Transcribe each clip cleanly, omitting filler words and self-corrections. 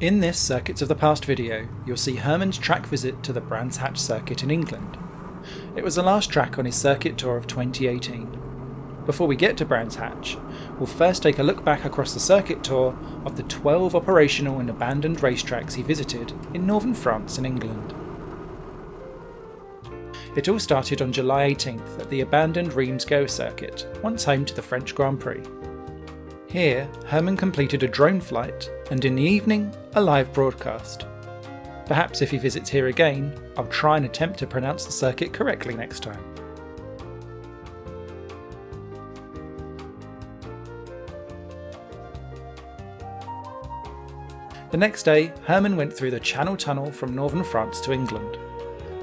In this Circuits of the Past video, you'll see Herman's track visit to the Brands Hatch circuit in England. It was the last track on his circuit tour of 2018. Before we get to Brands Hatch, we'll first take a look back across the circuit tour of the 12 operational and abandoned racetracks he visited in northern France and England. It all started on July 18th at the abandoned Reims Gao circuit, once home to the French Grand Prix. Here, Herman completed a drone flight, and in the evening, a live broadcast. Perhaps if he visits here again, I'll try and attempt to pronounce the circuit correctly next time. The next day, Herman went through the Channel Tunnel from northern France to England.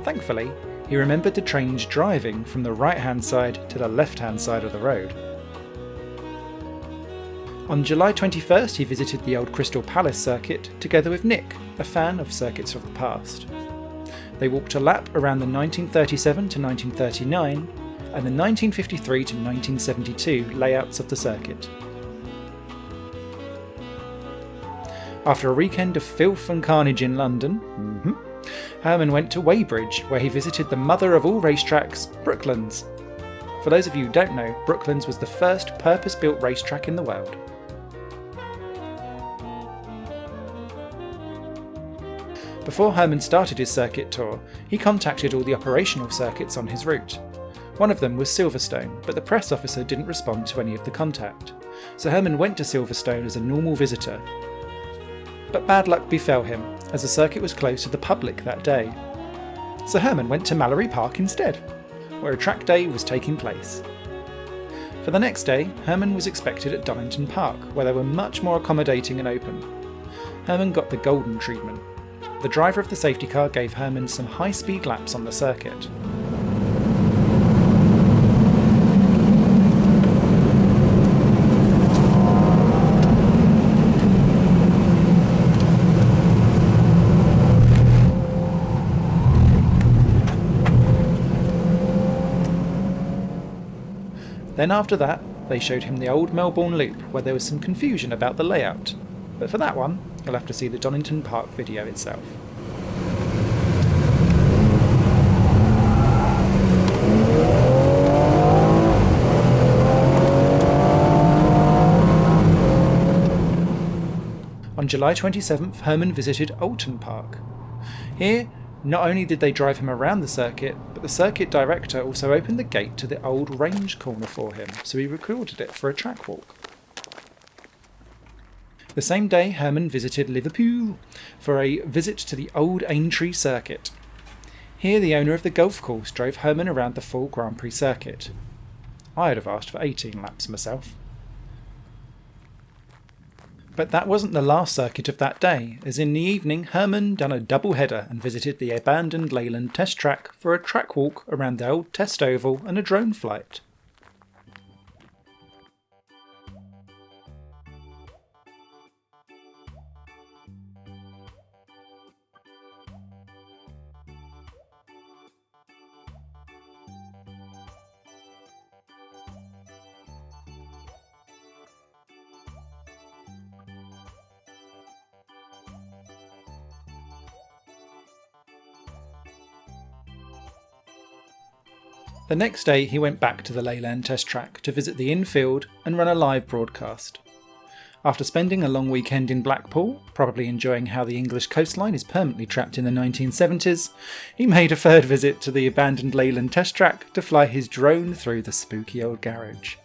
Thankfully, he remembered to change driving from the right-hand side to the left-hand side of the road. On July 21st, he visited the old Crystal Palace circuit together with Nick, a fan of circuits of the past. They walked a lap around the 1937 to 1939 and the 1953 to 1972 layouts of the circuit. After a weekend of filth and carnage in London, Herman went to Weybridge, where he visited the mother of all racetracks, Brooklands. For those of you who don't know, Brooklands was the first purpose-built racetrack in the world. Before Herman started his circuit tour, he contacted all the operational circuits on his route. One of them was Silverstone, but the press officer didn't respond to any of the contact, so Herman went to Silverstone as a normal visitor. But bad luck befell him, as the circuit was closed to the public that day. So Herman went to Mallory Park instead, where a track day was taking place. For the next day, Herman was expected at Donington Park, where they were much more accommodating and open. Herman got the golden treatment. The driver of the safety car gave Herman some high-speed laps on the circuit. Then after that, they showed him the old Melbourne Loop, where there was some confusion about the layout. But for that one, you'll have to see the Donington Park video itself. On July 27th, Herman visited Oulton Park. Here, not only did they drive him around the circuit, but the circuit director also opened the gate to the old range corner for him, so he recorded it for a track walk. The same day, Herman visited Liverpool for a visit to the old Aintree circuit. Here, the owner of the golf course drove Herman around the full Grand Prix circuit. I'd have asked for 18 laps myself. But that wasn't the last circuit of that day, as in the evening Herman done a double header and visited the abandoned Leyland test track for a track walk around the old test oval and a drone flight. The next day he went back to the Leyland test track to visit the infield and run a live broadcast. After spending a long weekend in Blackpool, probably enjoying how the English coastline is permanently trapped in the 1970s, he made a third visit to the abandoned Leyland test track to fly his drone through the spooky old garage.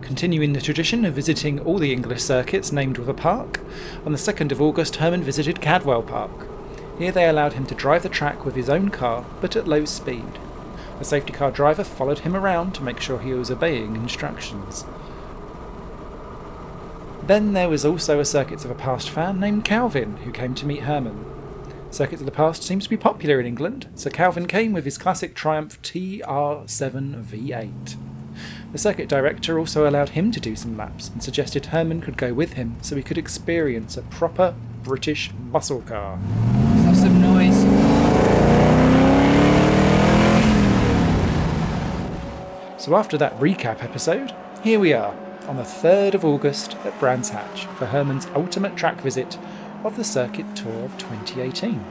Continuing the tradition of visiting all the English circuits named with a park, on the 2nd of August Herman visited Cadwell Park. Here they allowed him to drive the track with his own car, but at low speed. The safety car driver followed him around to make sure he was obeying instructions. Then there was also a Circuits of the Past fan named Calvin, who came to meet Herman. Circuits of the Past seems to be popular in England, so Calvin came with his classic Triumph TR7 V8. The circuit director also allowed him to do some laps and suggested Herman could go with him so he could experience a proper British muscle car. Have some noise. So after that recap episode, here we are, on the 3rd of August at Brands Hatch for Herman's ultimate track visit of the Circuit Tour of 2018.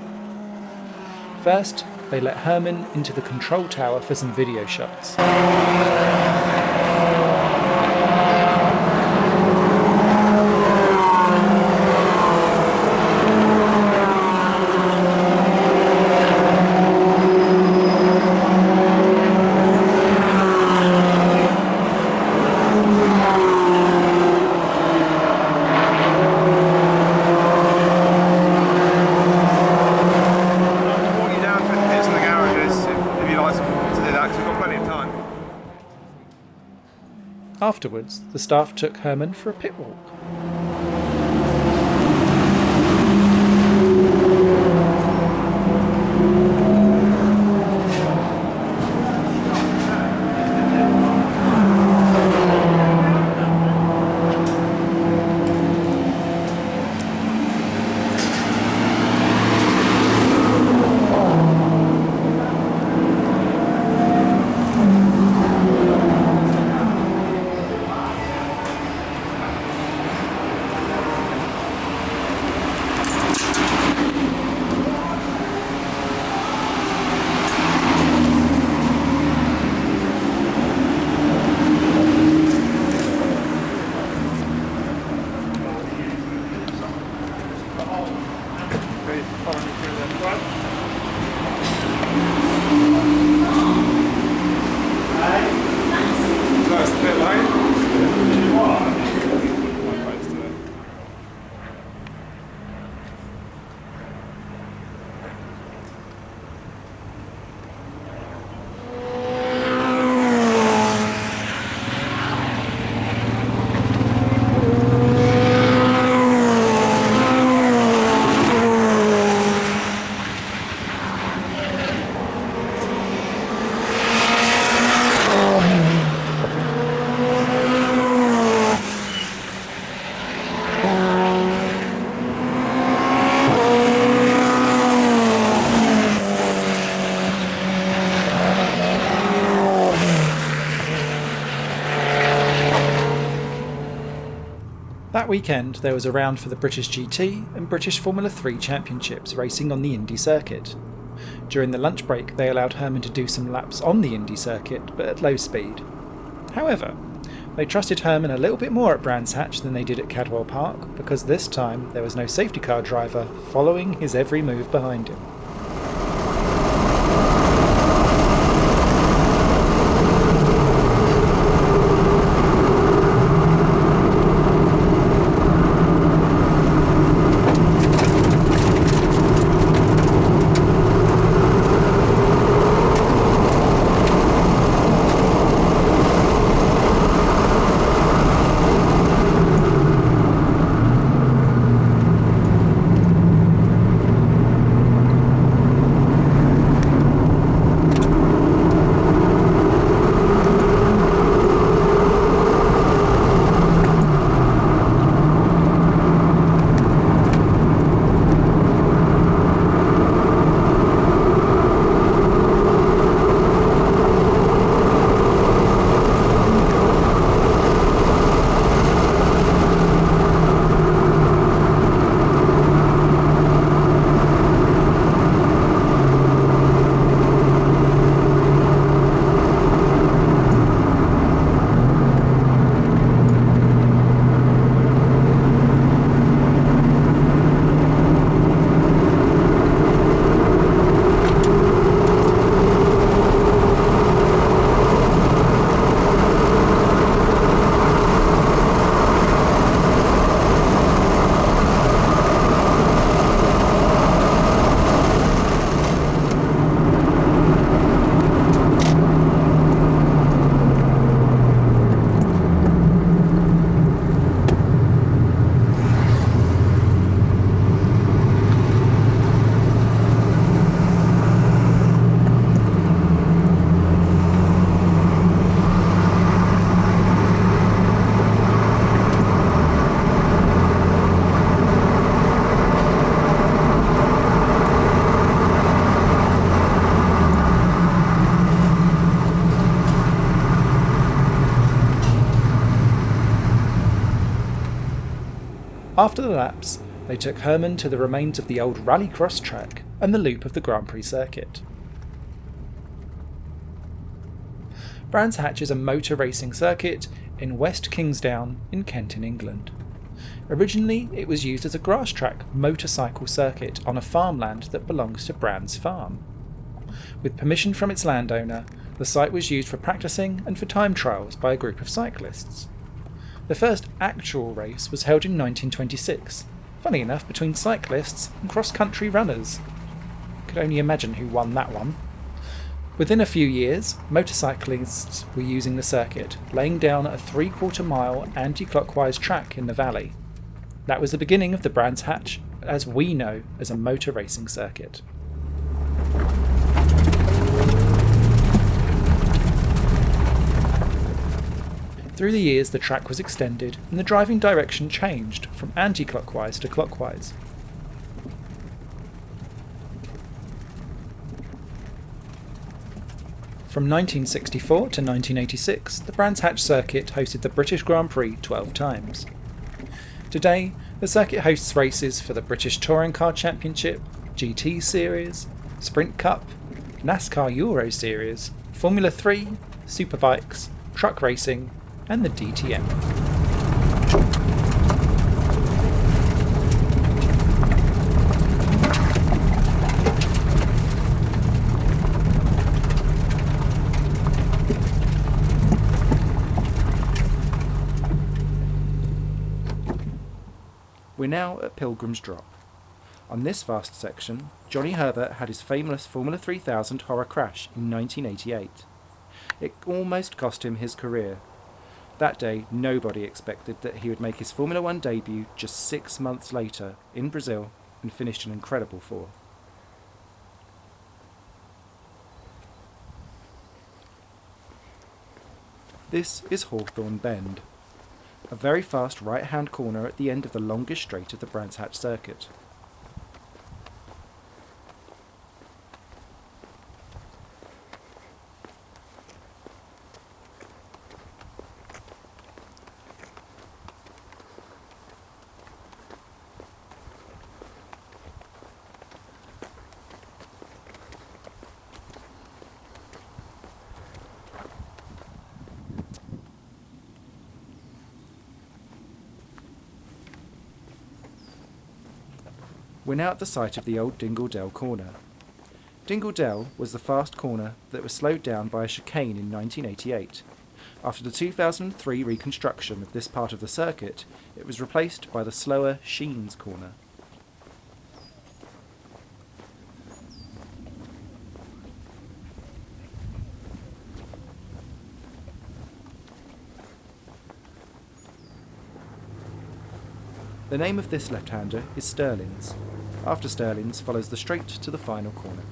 First, they let Herman into the control tower for some video shots. Afterwards, the staff took Herman for a pit walk. That weekend there was a round for the British GT and British Formula 3 Championships racing on the Indy Circuit. During the lunch break they allowed Herman to do some laps on the Indy Circuit, but at low speed. However, they trusted Herman a little bit more at Brands Hatch than they did at Cadwell Park, because this time there was no safety car driver following his every move behind him. After the laps, they took Herman to the remains of the old rallycross track and the loop of the Grand Prix circuit. Brands Hatch is a motor racing circuit in West Kingsdown in Kent in England. Originally, it was used as a grass track motorcycle circuit on a farmland that belongs to Brands Farm. With permission from its landowner, the site was used for practicing and for time trials by a group of cyclists. The first actual race was held in 1926, funny enough between cyclists and cross-country runners. Could only imagine who won that one. Within a few years, motorcyclists were using the circuit, laying down a 3/4 mile anti-clockwise track in the valley. That was the beginning of the Brands Hatch, as we know as a motor racing circuit. Through the years, the track was extended and the driving direction changed from anti-clockwise to clockwise. From 1964 to 1986, the Brands Hatch circuit hosted the British Grand Prix 12 times. Today, the circuit hosts races for the British Touring Car Championship, GT Series, Sprint Cup, NASCAR Euro Series, Formula 3, Superbikes, truck racing, and the DTM. We're now at Pilgrim's Drop. On this vast section, Johnny Herbert had his famous Formula 3000 horror crash in 1988. It almost cost him his career. That day, nobody expected that he would make his Formula 1 debut just 6 months later in Brazil and finished an incredible fourth. This is Hawthorne Bend, a very fast right-hand corner at the end of the longest straight of the Brands Hatch circuit. We're now at the site of the old Dingle Dell corner. Dingle Dell was the fast corner that was slowed down by a chicane in 1988. After the 2003 reconstruction of this part of the circuit, it was replaced by the slower Sheens corner. The name of this left-hander is Stirling's. After Stirling's follows the straight to the final corner.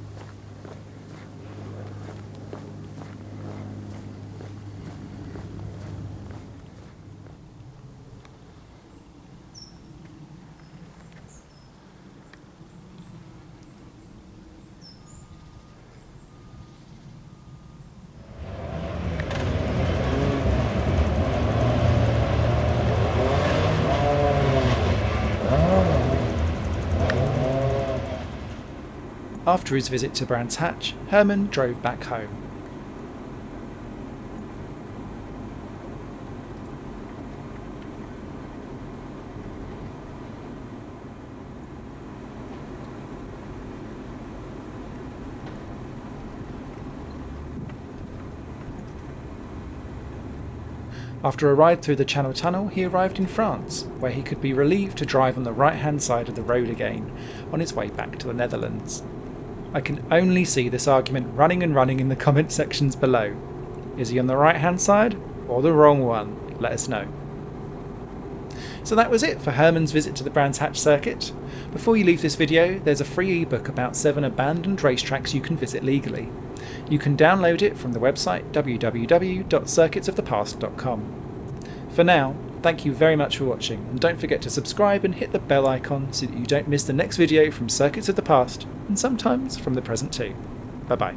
After his visit to Brands Hatch, Herman drove back home. After a ride through the Channel Tunnel, he arrived in France, where he could be relieved to drive on the right-hand side of the road again, on his way back to the Netherlands. I can only see this argument running and running in the comment sections below. Is he on the right-hand side or the wrong one? Let us know. So that was it for Herman's visit to the Brands Hatch circuit. Before you leave this video, there's a free ebook about 7 abandoned racetracks you can visit legally. You can download it from the website www.circuitsofthepast.com. For now, thank you very much for watching, and don't forget to subscribe and hit the bell icon so that you don't miss the next video from Circuits of the Past, and sometimes from the present too. Bye bye.